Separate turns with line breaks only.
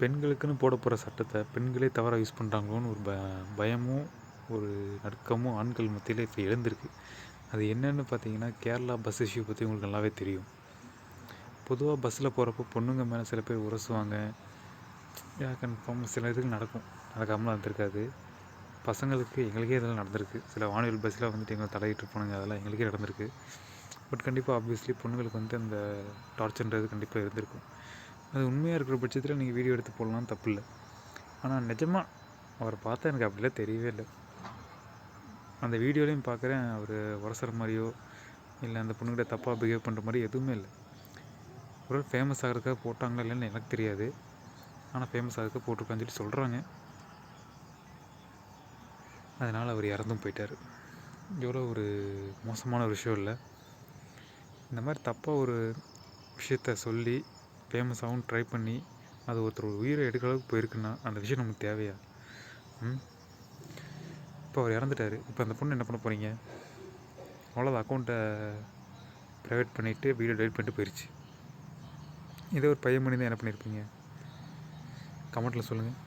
பெண்களுக்குன்னு போட போகிற சட்டத்தை பெண்களே தவறாக யூஸ் பண்ணுறாங்களோன்னு ஒரு பயமும் ஒரு நடுக்கமும் ஆண்கள் மத்தியில் இப்போ எழுந்திருக்கு. அது என்னென்னு பார்த்தீங்கன்னா, கேரளா பஸ் இஷ்யூ பற்றி உங்களுக்கு நல்லாவே தெரியும். பொதுவாக பஸ்ஸில் போகிறப்போ பொண்ணுங்க மேலே சில பேர் உரசுவாங்க. கன்ஃபார்ம் சில இதுக்கு நடக்காமலாம் இருந்திருக்காது. பசங்களுக்கு எங்களுக்கே இதெல்லாம் நடந்திருக்கு. சில வானவில் பஸ்ஸில் வந்துட்டு எங்களை தடையிட்டு போனாங்க, அதெல்லாம் எங்களுக்கே நடந்திருக்கு. பட் கண்டிப்பாக ஆப்வியஸ்லி பொண்ணுங்களுக்கு வந்து அந்த டார்ச்சர்ன்றது கண்டிப்பாக இருந்திருக்கும். அது உண்மையாக இருக்கிற பட்சத்தில் நீங்கள் வீடியோ எடுத்து போடலாம், தப்பு இல்லை. ஆனால் நிஜமாக அவரை பார்த்தா எனக்கு அப்படிலாம் தெரியவே இல்லை. அந்த வீடியோலையும் பார்க்குறேன், அவர் உரசுற மாதிரியோ இல்லை அந்த பொண்ணுக்கிட்ட தப்பாக பிஹேவ் பண்ணுற மாதிரி எதுவுமே இல்லை. ஒரு ஃபேமஸ் ஆகிறதுக்காக போட்டாங்களா இல்லைன்னு எனக்கு தெரியாது. ஆனால் ஃபேமஸ் ஆகிறதுக்காக போட்டிருக்கான்னு சொல்லி சொல்கிறாங்க. அதனால் அவர் இறந்தும் போயிட்டார். எவ்வளோ ஒரு மோசமான ஒரு விஷயம் இல்லை? இந்த மாதிரி தப்பாக ஒரு விஷயத்த சொல்லி ஃபேமஸாகவும் ட்ரை பண்ணி அது ஒருத்தர் உயிரை எடுக்கிற அளவுக்கு போயிருக்குன்னா அந்த விஷயம் நமக்கு தேவையா? இப்போ அவர் இறந்துட்டார். இப்போ அந்த பொண்ணு என்ன பண்ண போகிறீங்க? அவ்வளோதான், அக்கௌண்ட்டை ப்ரைவேட் பண்ணிவிட்டு வீடியோ டெலிட் பண்ணிட்டு போயிடுச்சு. இதே ஒரு பையன் பண்ணி தான் என்ன பண்ணியிருப்பீங்க? கமெண்ட்டில் சொல்லுங்கள்.